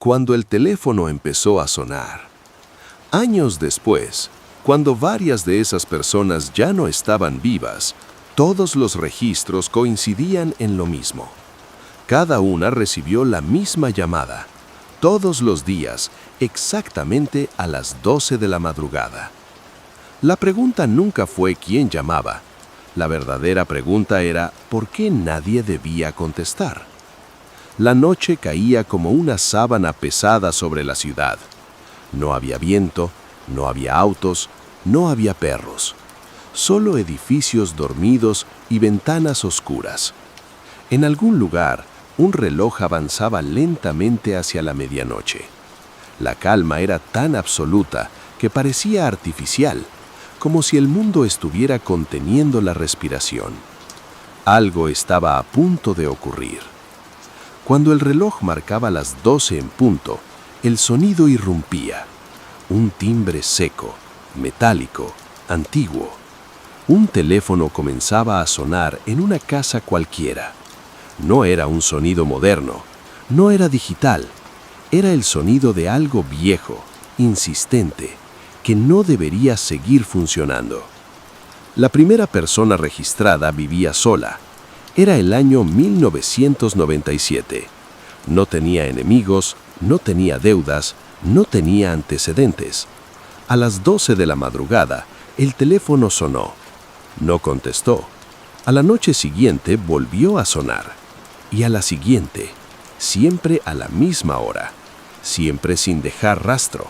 cuando el teléfono empezó a sonar. Años después, cuando varias de esas personas ya no estaban vivas, todos los registros coincidían en lo mismo. Cada una recibió la misma llamada, todos los días, exactamente a las 12 de la madrugada. La pregunta nunca fue quién llamaba. La verdadera pregunta era ¿por qué nadie debía contestar? La noche caía como una sábana pesada sobre la ciudad. No había viento, no había autos, no había perros. Solo edificios dormidos y ventanas oscuras. En algún lugar, un reloj avanzaba lentamente hacia la medianoche. La calma era tan absoluta que parecía artificial, como si el mundo estuviera conteniendo la respiración. Algo estaba a punto de ocurrir. Cuando el reloj marcaba las 12 en punto, el sonido irrumpía. Un timbre seco, metálico, antiguo. Un teléfono comenzaba a sonar en una casa cualquiera. No era un sonido moderno, no era digital. Era el sonido de algo viejo, insistente, que no debería seguir funcionando. La primera persona registrada vivía sola. Era el año 1997. No tenía enemigos, no tenía deudas, no tenía antecedentes. A las 12 de la madrugada, el teléfono sonó. No contestó. A la noche siguiente volvió a sonar. Y a la siguiente, siempre a la misma hora, siempre sin dejar rastro.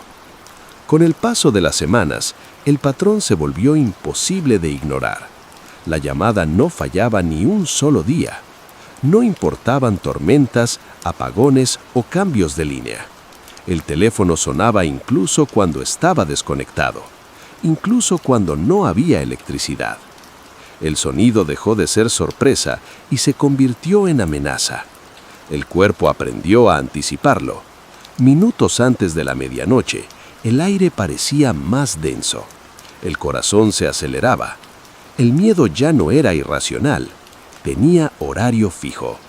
Con el paso de las semanas, el patrón se volvió imposible de ignorar. La llamada no fallaba ni un solo día. No importaban tormentas, apagones o cambios de línea. El teléfono sonaba incluso cuando estaba desconectado, incluso cuando no había electricidad. El sonido dejó de ser sorpresa y se convirtió en amenaza. El cuerpo aprendió a anticiparlo. Minutos antes de la medianoche, el aire parecía más denso. El corazón se aceleraba. El miedo ya no era irracional, tenía horario fijo.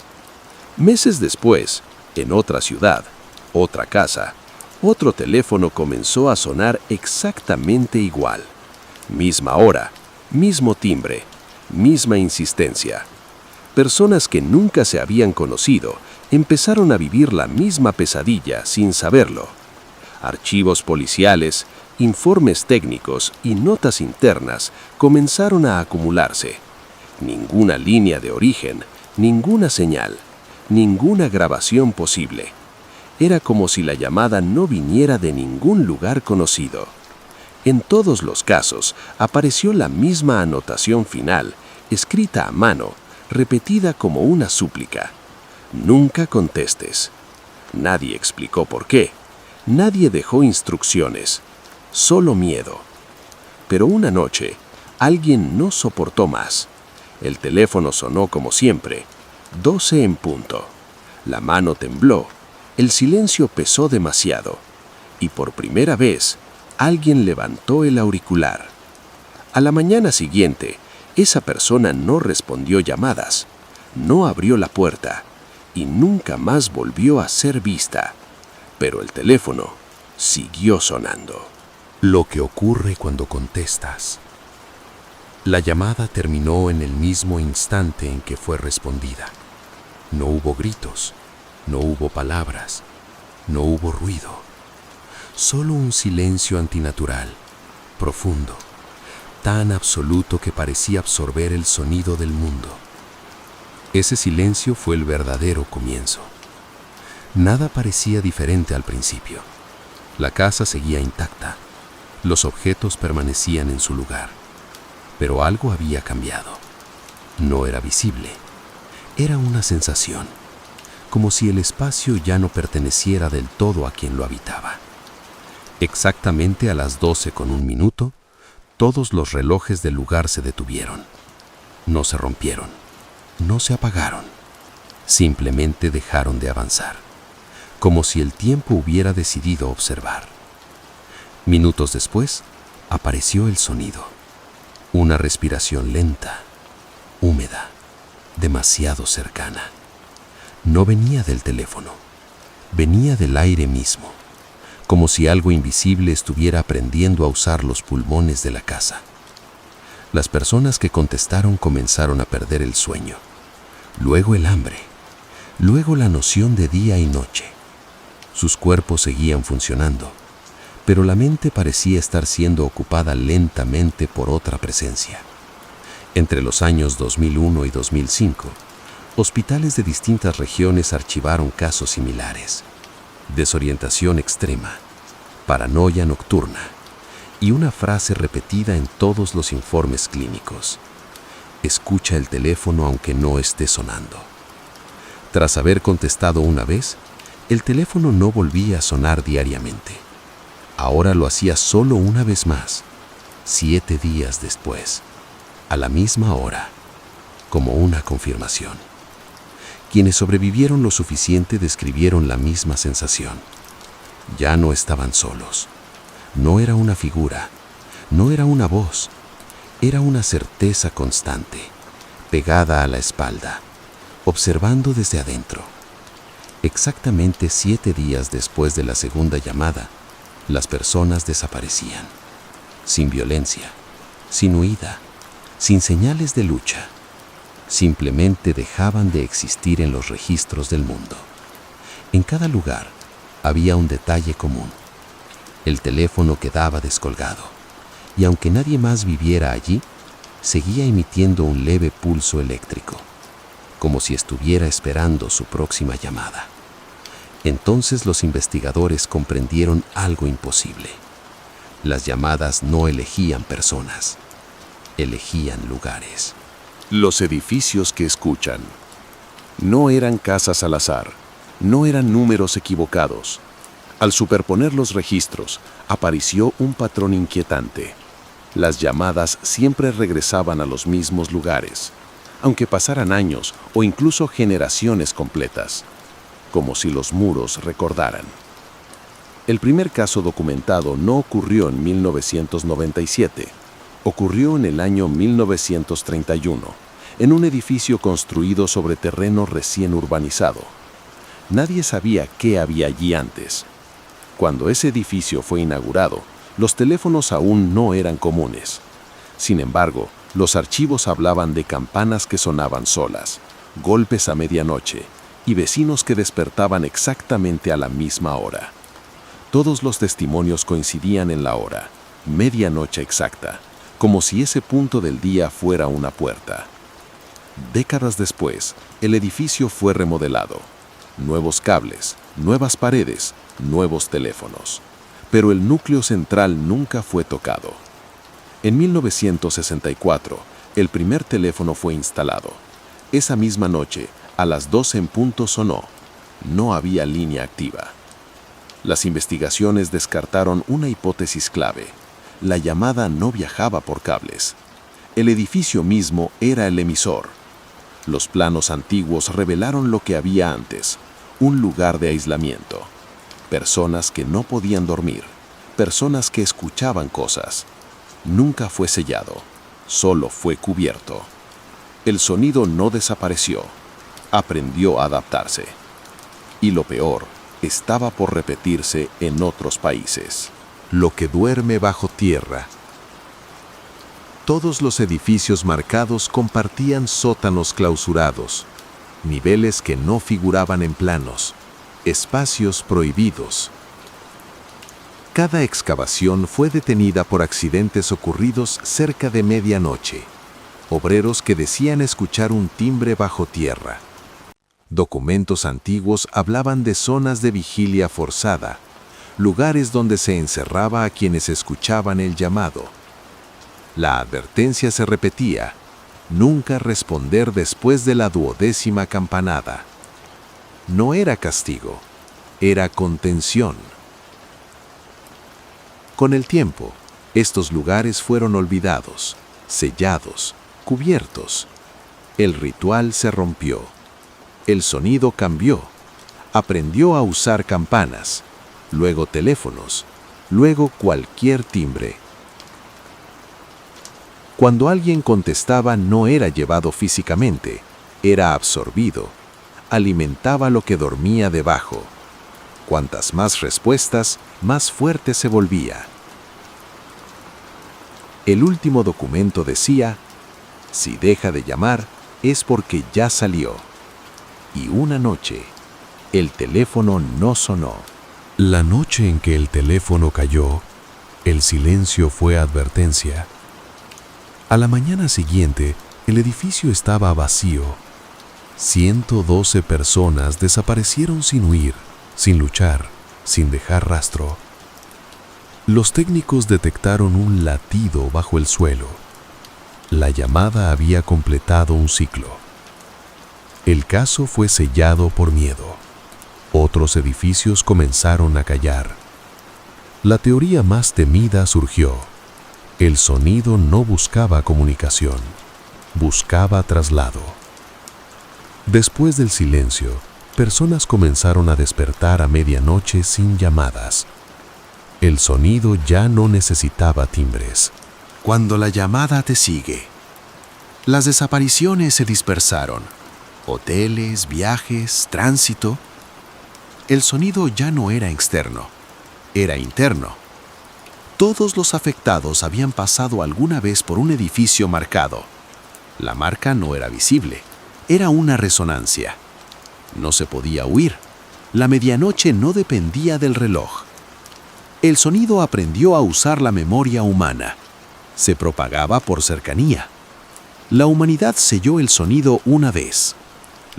Meses después, en otra ciudad, otra casa, otro teléfono comenzó a sonar exactamente igual. Misma hora, mismo timbre, misma insistencia. Personas que nunca se habían conocido empezaron a vivir la misma pesadilla sin saberlo. Archivos policiales, informes técnicos y notas internas comenzaron a acumularse. Ninguna línea de origen, ninguna señal, ninguna grabación posible. Era como si la llamada no viniera de ningún lugar conocido. En todos los casos apareció la misma anotación final, escrita a mano, repetida como una súplica. Nunca contestes. Nadie explicó por qué. Nadie dejó instrucciones. Solo miedo. Pero una noche, alguien no soportó más. El teléfono sonó como siempre, 12 en punto. La mano tembló, el silencio pesó demasiado, y por primera vez, alguien levantó el auricular. A la mañana siguiente, esa persona no respondió llamadas, no abrió la puerta, y nunca más volvió a ser vista. Pero el teléfono siguió sonando. Lo que ocurre cuando contestas. La llamada terminó en el mismo instante en que fue respondida. No hubo gritos, no hubo palabras, no hubo ruido. Solo un silencio antinatural, profundo, tan absoluto que parecía absorber el sonido del mundo. Ese silencio fue el verdadero comienzo. Nada parecía diferente al principio. La casa seguía intacta. Los objetos permanecían en su lugar. Pero algo había cambiado. No era visible. Era una sensación, como si el espacio ya no perteneciera del todo a quien lo habitaba. Exactamente a las 12:01, todos los relojes del lugar se detuvieron. No se rompieron, no se apagaron. Simplemente dejaron de avanzar, como si el tiempo hubiera decidido observar. Minutos después, apareció el sonido. Una respiración lenta, húmeda, demasiado cercana. No venía del teléfono, Venía del aire mismo, como si algo invisible estuviera aprendiendo a usar los pulmones de la casa. Las personas que contestaron comenzaron a perder el sueño, luego el hambre, luego la noción de día y noche. Sus cuerpos seguían funcionando, pero la mente parecía estar siendo ocupada lentamente por otra presencia. Entre los años 2001 y 2005, hospitales de distintas regiones archivaron casos similares: desorientación extrema, paranoia nocturna y una frase repetida en todos los informes clínicos: escucha el teléfono aunque no esté sonando. Tras haber contestado una vez, el teléfono no volvía a sonar diariamente. Ahora lo hacía solo una vez más, 7 días después, a la misma hora, como una confirmación. Quienes sobrevivieron lo suficiente describieron la misma sensación. Ya no estaban solos. No era una figura, no era una voz, era una certeza constante, pegada a la espalda, observando desde adentro. Exactamente 7 días después de la segunda llamada, las personas desaparecían, sin violencia, sin huida, sin señales de lucha. Simplemente dejaban de existir en los registros del mundo. En cada lugar había un detalle común: el teléfono quedaba descolgado, y aunque nadie más viviera allí, seguía emitiendo un leve pulso eléctrico, como si estuviera esperando su próxima llamada. Entonces los investigadores comprendieron algo imposible. Las llamadas no elegían personas, elegían lugares. Los edificios que escuchan. No eran casas al azar, no eran números equivocados. Al superponer los registros, apareció un patrón inquietante. Las llamadas siempre regresaban a los mismos lugares, aunque pasaran años o incluso generaciones completas, como si los muros recordaran. El primer caso documentado no ocurrió en 1997, ocurrió en el año 1931, en un edificio construido sobre terreno recién urbanizado. Nadie sabía qué había allí antes. Cuando ese edificio fue inaugurado, los teléfonos aún no eran comunes. Sin embargo, los archivos hablaban de campanas que sonaban solas, golpes a medianoche y vecinos que despertaban exactamente a la misma hora. Todos los testimonios coincidían en la hora, medianoche exacta, como si ese punto del día fuera una puerta. Décadas después, el edificio fue remodelado. Nuevos cables, nuevas paredes, nuevos teléfonos. Pero el núcleo central nunca fue tocado. En 1964, el primer teléfono fue instalado. Esa misma noche, a las 12 en punto sonó. No había línea activa. Las investigaciones descartaron una hipótesis clave. La llamada no viajaba por cables. El edificio mismo era el emisor. Los planos antiguos revelaron lo que había antes: un lugar de aislamiento. Personas que no podían dormir, personas que escuchaban cosas. Nunca fue sellado, solo fue cubierto. El sonido no desapareció, aprendió a adaptarse. Y lo peor, estaba por repetirse en otros países. Lo que duerme bajo tierra. Todos los edificios marcados compartían sótanos clausurados, niveles que no figuraban en planos, espacios prohibidos. Cada excavación fue detenida por accidentes ocurridos cerca de medianoche. Obreros que decían escuchar un timbre bajo tierra. Documentos antiguos hablaban de zonas de vigilia forzada, lugares donde se encerraba a quienes escuchaban el llamado. La advertencia se repetía: nunca responder después de la 12ª campanada. No era castigo, era contención. Con el tiempo, estos lugares fueron olvidados, sellados, cubiertos. El ritual se rompió. El sonido cambió. Aprendió a usar campanas, luego teléfonos, luego cualquier timbre. Cuando alguien contestaba, no era llevado físicamente, era absorbido, alimentaba lo que dormía debajo. Cuantas más respuestas, más fuerte se volvía. El último documento decía: si deja de llamar, es porque ya salió. Y una noche, el teléfono no sonó. La noche en que el teléfono cayó, el silencio fue advertencia. A la mañana siguiente, el edificio estaba vacío. 112 personas desaparecieron sin huir, sin luchar, sin dejar rastro. Los técnicos detectaron un latido bajo el suelo. La llamada había completado un ciclo. El caso fue sellado por miedo. Otros edificios comenzaron a callar. La teoría más temida surgió. El sonido no buscaba comunicación, buscaba traslado. Después del silencio, personas comenzaron a despertar a medianoche sin llamadas. El sonido ya no necesitaba timbres. Cuando la llamada te sigue. Las desapariciones se dispersaron. Hoteles, viajes, tránsito. El sonido ya no era externo, era interno. Todos los afectados habían pasado alguna vez por un edificio marcado. La marca no era visible, era una resonancia. No se podía huir. La medianoche no dependía del reloj. El sonido aprendió a usar la memoria humana. Se propagaba por cercanía. La humanidad selló el sonido una vez.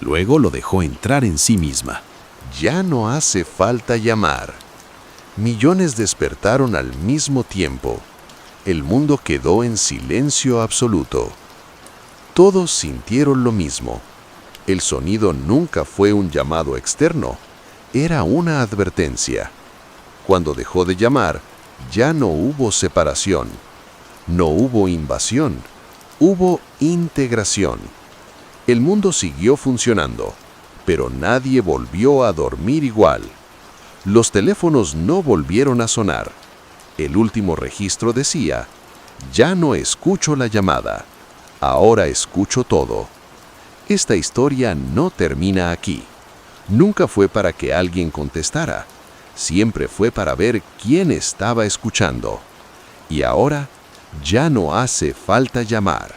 Luego lo dejó entrar en sí misma. Ya no hace falta llamar. Millones despertaron al mismo tiempo. El mundo quedó en silencio absoluto. Todos sintieron lo mismo. El sonido nunca fue un llamado externo, era una advertencia. Cuando dejó de llamar, ya no hubo separación, no hubo invasión, hubo integración. El mundo siguió funcionando, pero nadie volvió a dormir igual. Los teléfonos no volvieron a sonar. El último registro decía: ya no escucho la llamada, ahora escucho todo. Esta historia no termina aquí. Nunca fue para que alguien contestara. Siempre fue para ver quién estaba escuchando. Y ahora ya no hace falta llamar.